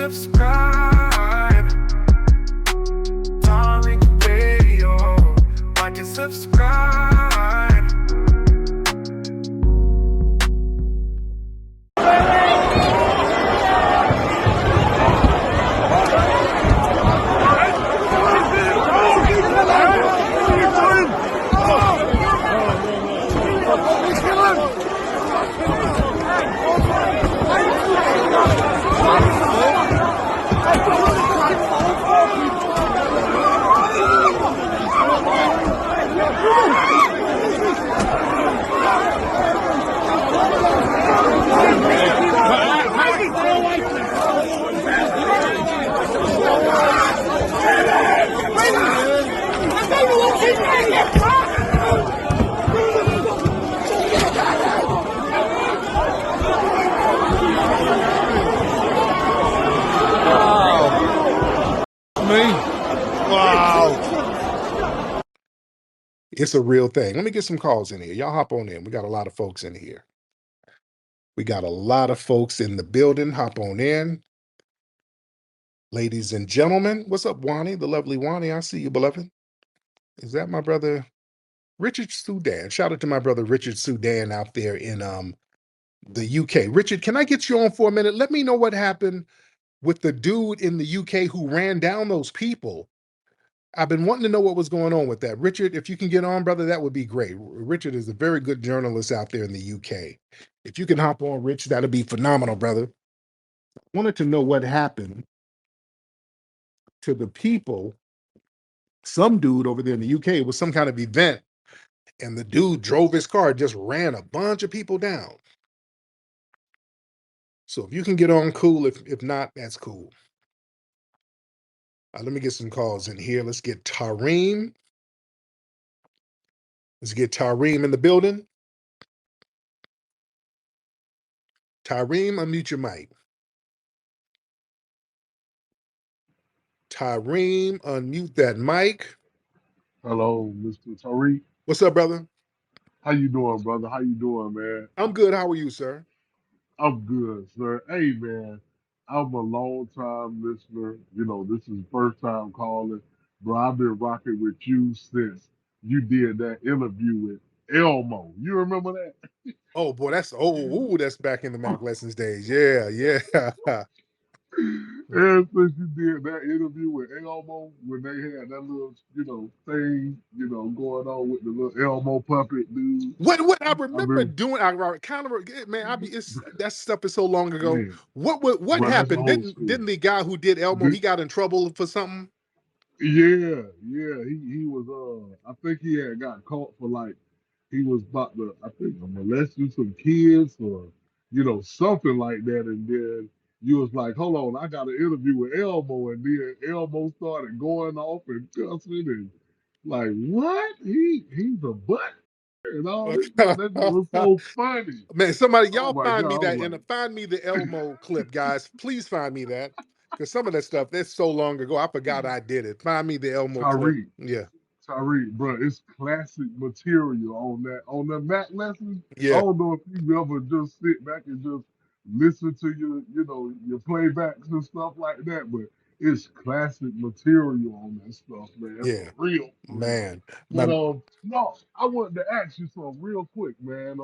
subscribe. Tariq Radio. Watch and subscribe. Wow. It's a real thing. Let me get some calls in here. Y'all hop on in. We got a lot of folks in here. We got a lot of folks in the building. Hop on in. Ladies and gentlemen, what's up, Wani? The lovely Wani. I see you, beloved. Is that my brother Richard Sudan? Shout out to my brother Richard Sudan out there in the UK. Richard, can I get you on for a minute? Let me know what happened with the dude in the UK who ran down those people. I've been wanting to know what was going on with that. Richard, if you can get on, brother, that would be great. Richard is a very good journalist out there in the UK. If you can hop on, Rich, that'd be phenomenal, brother. Wanted to know what happened to the people. Some dude over there in the UK, it was some kind of event, and the dude drove his car, just ran a bunch of people down. So if you can get on, cool. If not, that's cool. Let me get some calls in here. Let's get Tareem. Let's get Tareem in the building. Tareem, unmute your mic. Tareem, unmute that mic. Hello, Mr. Tariq. What's up, brother? How you doing, brother? How you doing, man? I'm good. How are you, sir? I'm good, sir. Hey, man, I'm a long time listener. You know, this is first time calling, bro. I've been rocking with you since you did that interview with Elmo. You remember that? Oh boy, that's back in the Mac Lessons days. Yeah. And since you did that interview with Elmo, when they had that little, thing, going on with the little Elmo puppet dude. What I I remember mean, doing, I kind of man, that stuff is so long ago. man, What bro, that's happened? old school. Didn't the guy who did Elmo, he got in trouble for something? Yeah. He was I think he had got caught for like he was about to I think molesting some kids or something like that, and then you was like, hold on, I got an interview with Elmo, and then Elmo started going off and cussing and like what? He's a butt and all this, bro. That was so funny. Man, somebody, Oh y'all my find God. me I was that and like, find me the Elmo clip, guys. Please find me that. Because some of that stuff, that's so long ago. I forgot I did it. Find me the Elmo clip. Tariq. Yeah. Tariq, bro, it's classic material on that Mac lesson. I Yeah. don't know if you ever just sit back and just listen to your playbacks and stuff like that, but it's classic material on that stuff, man. Yeah. For real, for real. Man. But no, I wanted to ask you something real quick, man.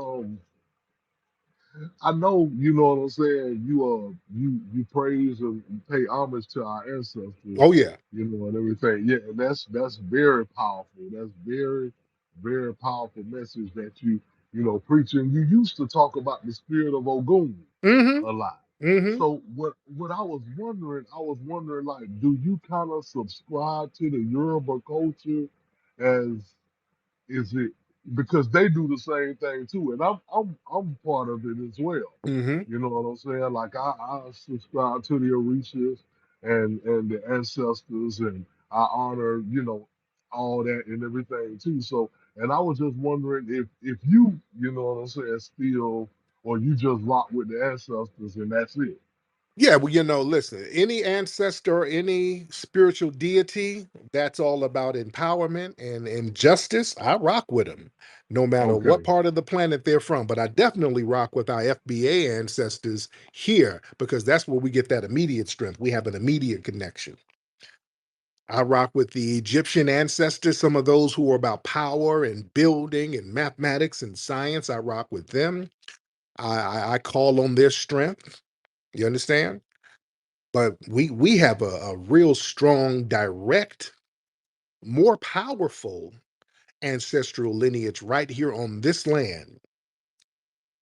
I know, you know what I'm saying. You praise and pay homage to our ancestors, Oh yeah. and everything. Yeah, and that's very powerful. That's very, very powerful message that you preaching. You used to talk about the spirit of Ogun Mm-hmm. a lot. Mm-hmm. So what I was wondering like, do you kind of subscribe to the Yoruba culture as is it because they do the same thing too, and I'm part of it as well. Mm-hmm. You know what I'm saying? Like I subscribe to the Orishas and the ancestors, and I honor all that and everything too. So, and I was just wondering if you know what I'm saying still, or you just rock with the ancestors and that's it. Yeah, well, listen, any ancestor, any spiritual deity, that's all about empowerment and justice. I rock with them, no matter what Okay. part of the planet they're from. But I definitely rock with our FBA ancestors here because that's where we get that immediate strength. We have an immediate connection. I rock with the Egyptian ancestors, some of those who are about power and building and mathematics and science. I rock with them. I call on their strength. You understand? But we have a real strong, direct, more powerful ancestral lineage right here on this land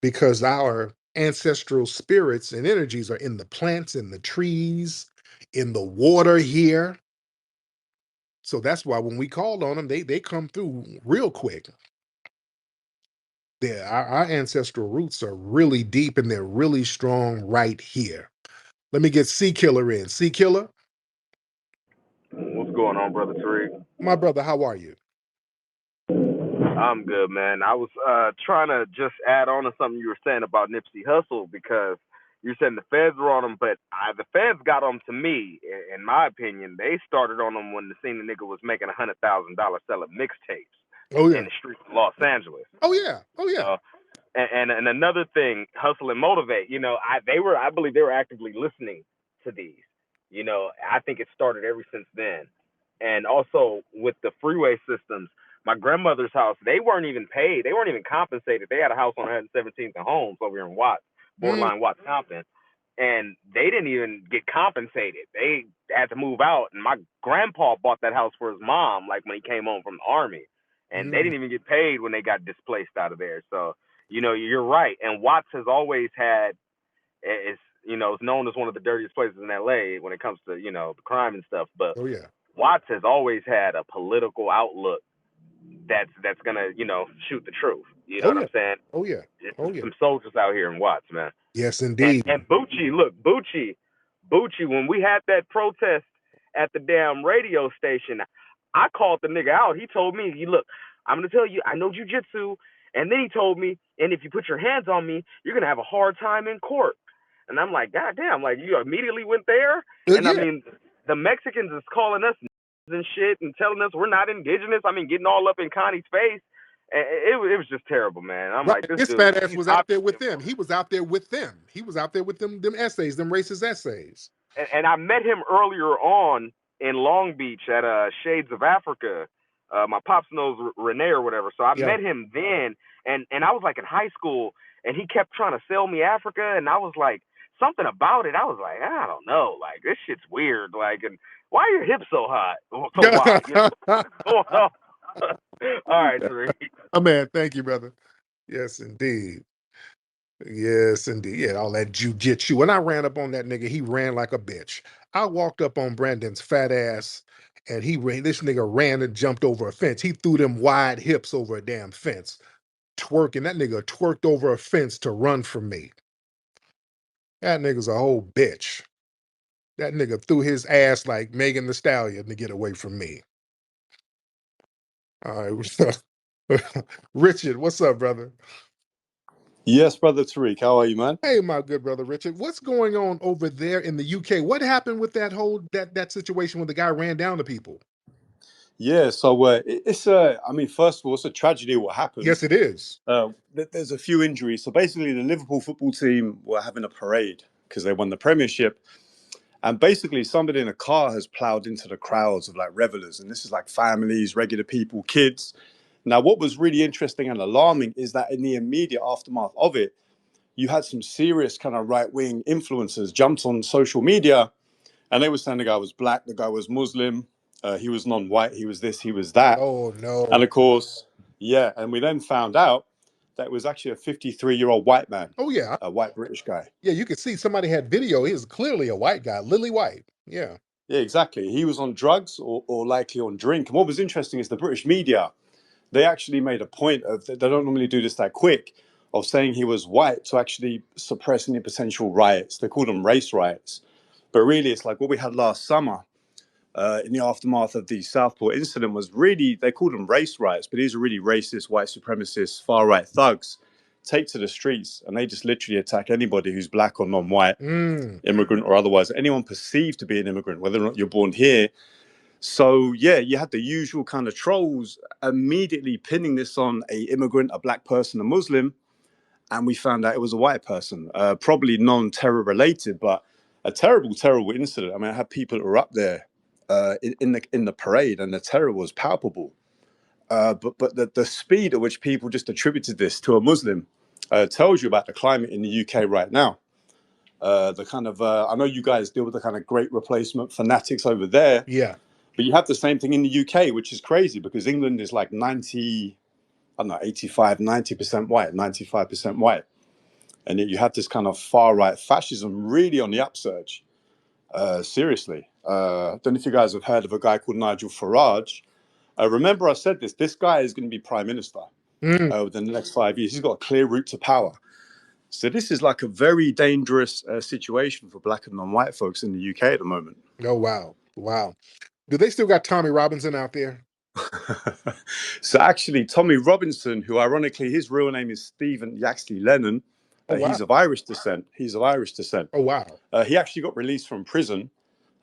because our ancestral spirits and energies are in the plants, in the trees, in the water here. So that's why when we called on them, they come through real quick. Our ancestral roots are really deep and they're really strong right here. Let me get Sea Killer in. Sea Killer, What's going on, brother Tariq? my brother, how are you? I'm good, man. I was trying to just add on to something you were saying about Nipsey Hussle because you're saying the feds were on him, but the feds got on to me. In my opinion, they started on him when the seen the nigga was making $100,000 selling mixtapes Oh in yeah. the streets of Los Angeles. Oh yeah. Oh You yeah. know, and another thing, hustle and motivate. I believe they were actively listening to these. I think it started ever since then. And also with the freeway systems, my grandmother's house, they weren't even paid. They weren't even compensated. They had a house on 117th and Holmes over here in Watts, Mm, borderline Watts Compton, and they didn't even get compensated. They had to move out, and my grandpa bought that house for his mom, like when he came home from the army, and they mm. didn't even get paid when they got displaced out of there. So you're right. And Watts has always had it's known as one of the dirtiest places in LA when it comes to the crime and stuff. But Oh yeah. Watts has always had a political outlook that's gonna shoot the truth. You know Oh what yeah. I'm saying? Oh yeah. There's Oh yeah. some soldiers out here in Watts, man. Yes, And indeed. and Bucci, look, Bucci, when we had that protest at the damn radio station, I called the nigga out. He told me, look, I'm gonna tell you, I know jujitsu. And then he told me, and if you put your hands on me, you're gonna have a hard time in court. And I'm like, God damn, like you immediately went there? And I Yeah. mean, the Mexicans is calling us and shit and telling us we're not indigenous. I mean, getting all up in Connie's face. It was just terrible, man. I'm Right. like, this His dude, fat ass he's was out there obviously with them. He was out there with them. He was out there with them essays, them racist essays. and I met him earlier on in Long Beach at Shades of Africa. My pops knows Renee or whatever, so I Yeah. met him then, and I was like in high school, and he kept trying to sell me Africa, and I was like something about it. I was like, I don't know, like this shit's weird, like, and why are your hips so hot, so wide? What's going on? All right, Tariq. Oh man, thank you, brother. Yes, indeed. Yes, indeed. Yeah, all that jujitsu. When I ran up on that nigga, he ran like a bitch. I walked up on Brandon's fat ass, and this nigga ran and jumped over a fence. He threw them wide hips over a damn fence, twerking. That nigga twerked over a fence to run from me. That nigga's a whole bitch. That nigga threw his ass like Megan the Stallion to get away from me. All right. Richard, what's up, brother? Yes, brother Tariq. How are you, man? Hey, my good brother Richard, what's going on over there in the UK? What happened with that whole that situation when the guy ran down the people? Yeah, so it's I mean, first of all, it's a tragedy what happened. Yes, it is. There's a few injuries. So basically, the Liverpool football team were having a parade because they won the Premiership, and basically, somebody in a car has plowed into the crowds of like revelers, and this is like families, regular people, kids. Now, what was really interesting and alarming is that in the immediate aftermath of it, you had some serious kind of right-wing influencers jumped on social media. And they were saying the guy was black, the guy was Muslim, he was non-white, he was this, he was that. Oh And no. of course, yeah, and we then found out that it was actually a 53-year-old white man, Oh yeah. a white British guy. Yeah, you could see somebody had video. He was clearly a white guy, lily white. Yeah. Yeah, exactly. He was on drugs or likely on drink. And what was interesting is the British media, they actually made a point of, they don't normally do this that quick, of saying he was white to actually suppress any potential riots. They called them race riots. But really, it's like what we had last summer. In the aftermath of the Southport incident was really, they called them race riots, but these are really racist, white supremacist, far right thugs take to the streets, and they just literally attack anybody who's black or non-white, Mm. immigrant or otherwise, anyone perceived to be an immigrant, whether or not you're born here. So yeah, you had the usual kind of trolls immediately pinning this on a immigrant, a black person, a Muslim, and we found out it was a white person, probably non-terror related, but a terrible, terrible incident. I mean, I had people that were up there in the parade, and the terror was palpable. But the speed at which people just attributed this to a Muslim tells you about the climate in the UK right now. The kind of I know you guys deal with the kind of great replacement fanatics over there. Yeah. But you have the same thing in the UK, which is crazy because England is like 90, I don't know, 85, 90% white, 95% white. And yet you have this kind of far right fascism really on the upsurge. Seriously. I don't know if you guys have heard of a guy called Nigel Farage. Remember I said this guy is going to be prime minister within the next 5 years. He's got a clear route to power. So this is like a very dangerous situation for black and non-white folks in the UK at the moment. Oh, wow. Wow. Do they still got Tommy Robinson out there? So actually, Tommy Robinson, who ironically his real name is Stephen Yaxley Lennon, Oh, wow. he's of Irish descent. He's of Irish descent. Oh, wow. He actually got released from prison,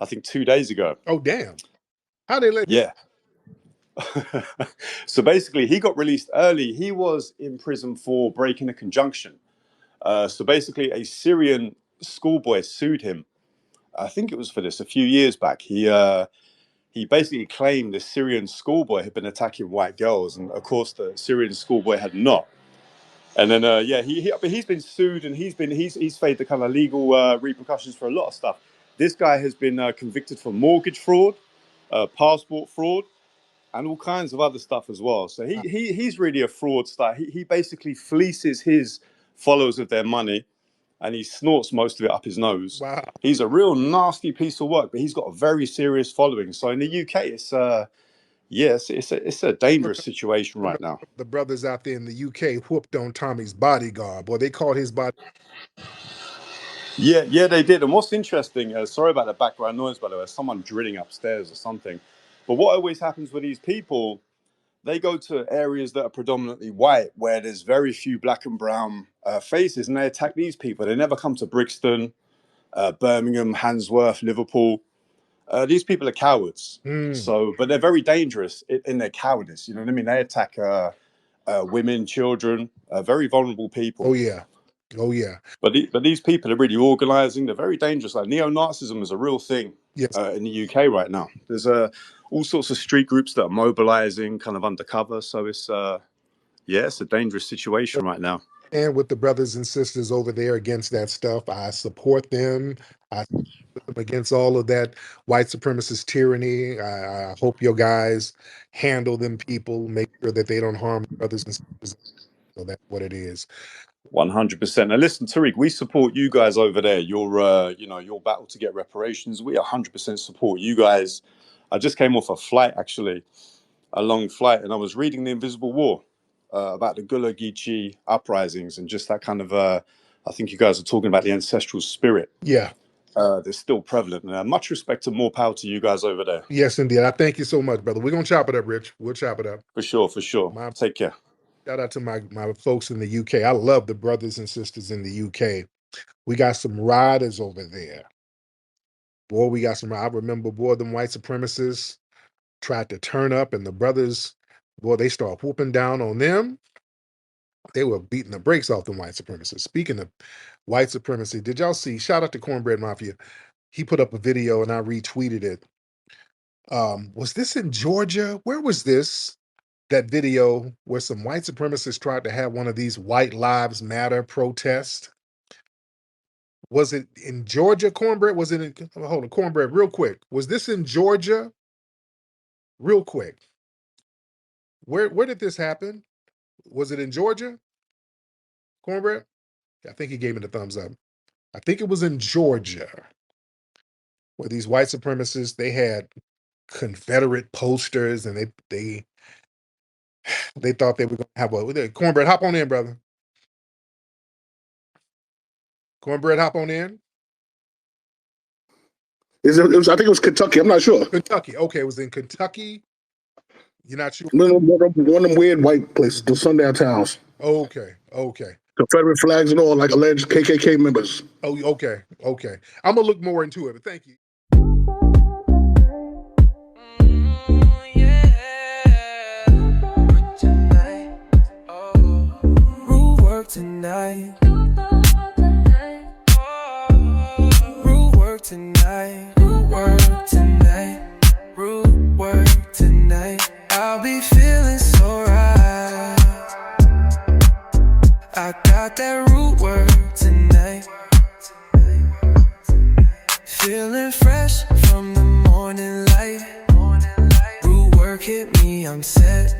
I think 2 days ago. Oh, damn. How they let? Yeah. So basically, he got released early. He was in prison for breaking a conjunction. So basically, a Syrian schoolboy sued him. I think it was for this a few years back. He basically claimed the Syrian schoolboy had been attacking white girls, and of course the Syrian schoolboy had not. And then but he's been sued, and he's faced the kind of legal repercussions for a lot of stuff. This guy has been convicted for mortgage fraud, passport fraud, and all kinds of other stuff as well. So he's really a fraudster. He basically fleeces his followers of their money, and he snorts most of it up his nose. Wow. He's a real nasty piece of work, but he's got a very serious following. So in the UK, it's a dangerous situation right now. The brothers out there in the UK whooped on Tommy's bodyguard. Boy, they called his body. Yeah, they did. And what's interesting, sorry about the background noise, by the way, someone drilling upstairs or something. But what always happens with these people, they go to areas that are predominantly white, where there's very few black and brown faces, and they attack these people. They never come to Brixton, Birmingham, Handsworth, Liverpool. These people are cowards. So, but they're very dangerous in their cowardice. You know what I mean? They attack women, children, very vulnerable people. Oh, yeah. Oh, yeah. But these people are really organizing. They're very dangerous. Like neo-Nazism is a real thing in the UK right now. There's all sorts of street groups that are mobilizing kind of undercover. So it's a dangerous situation right now. And with the brothers and sisters over there against that stuff, I support them. I support them against all of that white supremacist tyranny. I hope your guys handle them people, make sure that they don't harm brothers and sisters. So that's what it is. 100%. And listen, Tariq, we support you guys over there. Your battle to get reparations. We 100% support you guys. I just came off a flight, actually, a long flight, and I was reading The Invisible War about the Gullah Geechee uprisings and just that kind of, I think you guys are talking about the ancestral spirit. Yeah. They're still prevalent. And much respect and more power to you guys over there. Yes, indeed. I thank you so much, brother. We're going to chop it up, Rich. We'll chop it up. For sure. Take care. Shout out to my folks in the UK. I love the brothers and sisters in the UK. We got some riders over there. Boy, we got some. I remember, boy, them white supremacists tried to turn up, and the brothers, boy, they start whooping down on them. They were beating the brakes off them white supremacists. Speaking of white supremacy, did y'all see? Shout out to Cornbread Mafia. He put up a video, and I retweeted it. Was this in Georgia? Where was this? That video where some white supremacists tried to have one of these White Lives Matter protests. Was it in Georgia, Cornbread? Was it in, hold on, Cornbread, real quick. Was this in Georgia? Real quick. Where did this happen? Was it in Georgia? Cornbread? I think he gave me the thumbs up. I think it was in Georgia where these white supremacists, they had Confederate posters, and they thought they were going to have a Cornbread. Hop on in, brother. Cornbread, hop on in. I think it was Kentucky. I'm not sure. Kentucky. Okay, it was in Kentucky. You're not sure? One of them weird white places, the sundown towns. Okay. Confederate flags and all, like alleged KKK members. Oh, okay, okay. I'm gonna look more into it, but thank you. Root work tonight. Root work tonight. Root work tonight. Root work tonight. I'll be feeling so right. I got that root work tonight. Feeling fresh from the morning light. Root work hit me, I'm set.